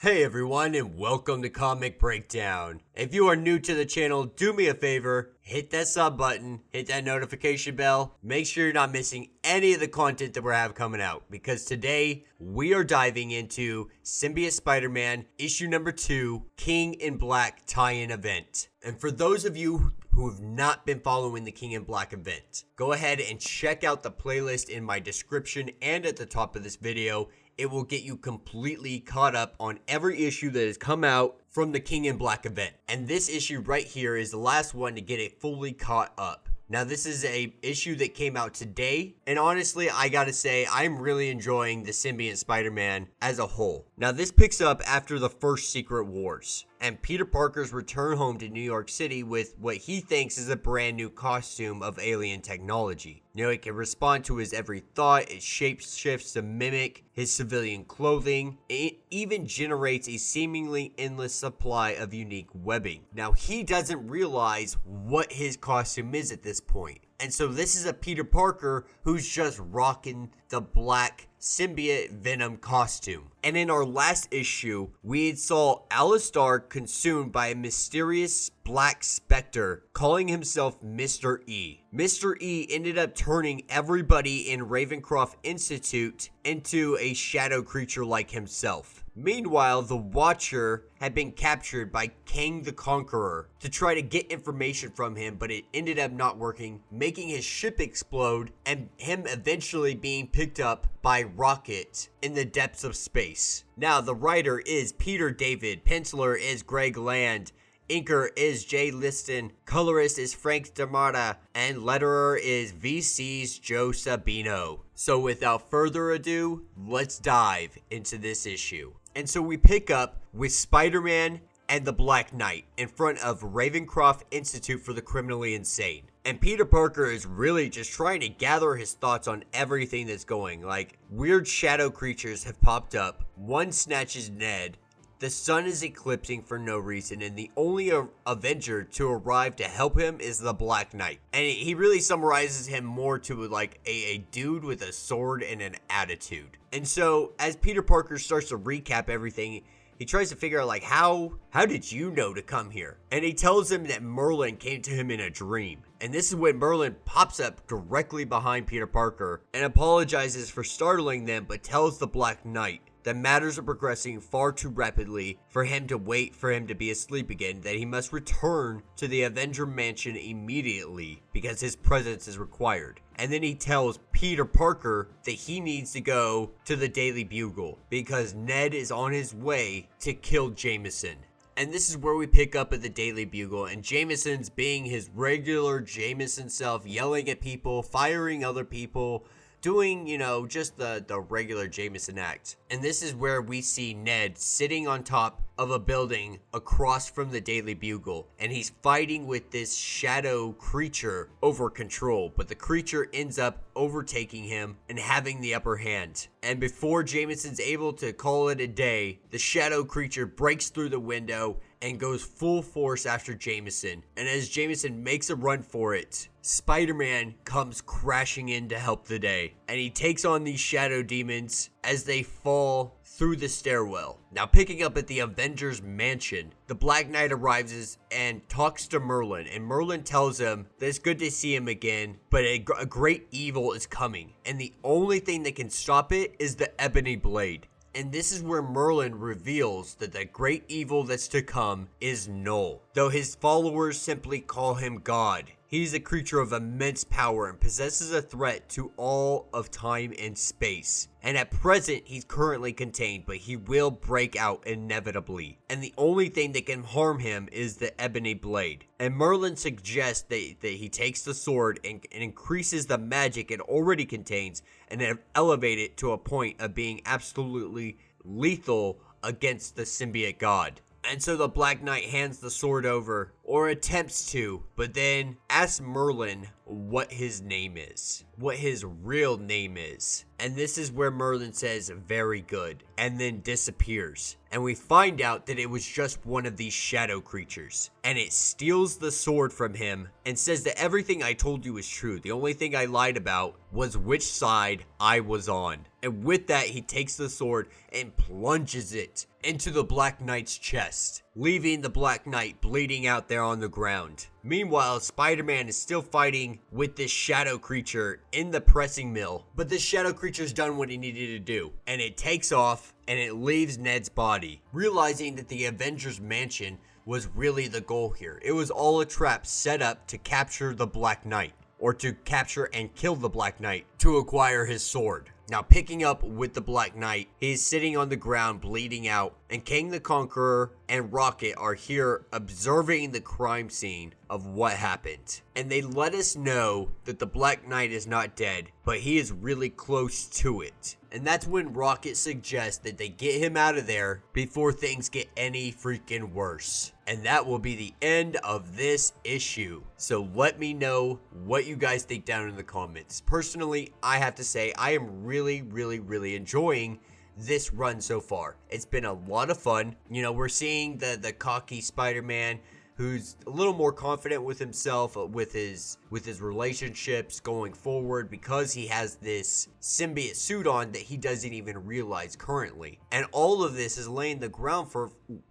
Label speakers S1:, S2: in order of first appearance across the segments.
S1: Hey everyone, and welcome to Comic Breakdown. If you are new to the channel, do me a favor, hit that sub button, hit that notification bell, make sure you're not missing any of the content that we have coming out, because today we are diving into Symbiote Spider-Man issue number 2, King in Black tie-in event. And for those of you who have not been following the King in Black event, go ahead and check out the playlist in my description and at the top of this video. It will get you completely caught up on every issue that has come out from the King in Black event. And this issue right here is the last one to get it fully caught up. Now, this is a issue that came out today, and honestly, I gotta say, I'm really enjoying the Symbiote Spider-Man as a whole. Now, this picks up after the first Secret Wars, and Peter Parker's return home to New York City with what he thinks is a brand new costume of alien technology. You know, it can respond to his every thought, it shapeshifts to mimic his civilian clothing, it even generates a seemingly endless supply of unique webbing. Now, he doesn't realize what his costume is at this point. And so this is a Peter Parker who's just rocking the black symbiote Venom costume. And in our last issue, we had saw Alistar consumed by a mysterious black specter calling himself Mr. E. Mr. E ended up turning everybody in Ravencroft Institute into a shadow creature like himself. Meanwhile, the Watcher had been captured by Kang the Conqueror to try to get information from him, but it ended up not working, making his ship explode and him eventually being picked up by Rocket in the depths of space. Now, the writer is Peter David, penciler is Greg Land, inker is Jay Liston, colorist is Frank D'Armata, and letterer is VC's Joe Sabino. So without further ado, let's dive into this issue. And so we pick up with Spider-Man and the Black Knight in front of Ravencroft Institute for the Criminally Insane. And Peter Parker is really just trying to gather his thoughts on everything that's going. Like, weird shadow creatures have popped up. One snatches Ned. The sun is eclipsing for no reason, and the only Avenger to arrive to help him is the Black Knight. And he really summarizes him more to like a dude with a sword and an attitude. And so, as Peter Parker starts to recap everything, he tries to figure out, like, how did you know to come here? And he tells him that Merlin came to him in a dream. And this is when Merlin pops up directly behind Peter Parker and apologizes for startling them, but tells the Black Knight that matters are progressing far too rapidly for him to wait for him to be asleep again, that he must return to the Avenger Mansion immediately because his presence is required. And then he tells Peter Parker that he needs to go to the Daily Bugle because Ned is on his way to kill Jameson. And this is where we pick up at the Daily Bugle, and Jameson's being his regular Jameson self, yelling at people, firing other people, doing, you know, just the regular Jameson act. And this is where we see Ned sitting on top of a building across from the Daily Bugle, and he's fighting with this shadow creature over control, but the creature ends up overtaking him and having the upper hand. And before Jameson's able to call it a day, the shadow creature breaks through the window and goes full force after Jameson. And as Jameson makes a run for it, Spider-Man comes crashing in to help the day. And he takes on these shadow demons as they fall through the stairwell. Now, picking up at the Avengers Mansion, the Black Knight arrives and talks to Merlin, and Merlin tells him that it's good to see him again, but a great evil is coming, and the only thing that can stop it is the Ebony Blade. And this is where Merlin reveals that the great evil that's to come is Null, though his followers simply call him God. He's a creature of immense power and possesses a threat to all of time and space. And at present, he's currently contained, but he will break out inevitably. And the only thing that can harm him is the Ebony Blade. And Merlin suggests that he takes the sword and increases the magic it already contains and elevate it to a point of being absolutely lethal against the symbiote god. And so the Black Knight hands the sword over, or attempts to, but then asks Merlin what his name is, what his real name is. And this is where Merlin says, "Very good," and then disappears. And we find out that it was just one of these shadow creatures. And it steals the sword from him and says that everything I told you is true. The only thing I lied about was which side I was on. And with that, he takes the sword and plunges it into the Black Knight's chest, leaving the Black Knight bleeding out there on the ground. Meanwhile, Spider-Man is still fighting with this shadow creature in the pressing mill, but this shadow creature's done what he needed to do, and it takes off and it leaves Ned's body, realizing that the Avengers Mansion was really the goal here. It was all a trap set up to capture the Black Knight, or to capture and kill the Black Knight to acquire his sword. Now, picking up with the Black Knight, he's sitting on the ground bleeding out, and King the Conqueror and Rocket are here observing the crime scene of what happened. And they let us know that the Black Knight is not dead, but he is really close to it. And that's when Rocket suggests that they get him out of there before things get any freaking worse. And that will be the end of this issue. So let me know what you guys think down in the comments. Personally, I have to say I am really enjoying this run so far. It's been a lot of fun. You know, we're seeing the cocky Spider-Man who's a little more confident with himself, with his relationships going forward, because he has this symbiote suit on that he doesn't even realize currently. And all of this is laying the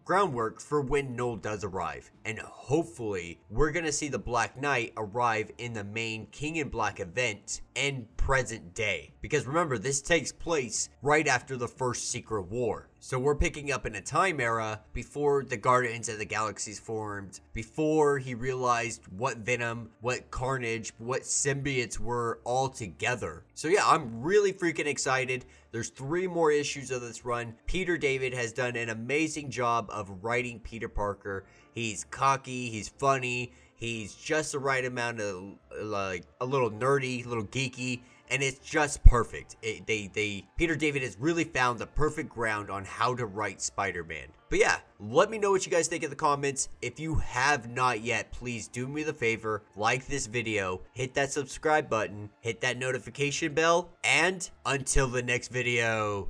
S1: groundwork for when Noel does arrive. And hopefully we're gonna see the Black Knight arrive in the main King in Black event in present day, because remember, this takes place right after the first Secret War. So we're picking up in a time era before the Guardians of the Galaxies formed, before he realized what Venom, what Carnage, what symbiotes were all together. So yeah, I'm really freaking excited. There's 3 more issues of this run. Peter David has done an amazing job of writing Peter Parker. He's cocky, he's funny, he's just the right amount of like a little nerdy, a little geeky, and it's just perfect. Peter David has really found the perfect ground on how to write Spider-Man. But yeah, let me know what you guys think in the comments. If you have not yet, please do me the favor, like this video, hit that subscribe button, hit that notification bell, and until the next video.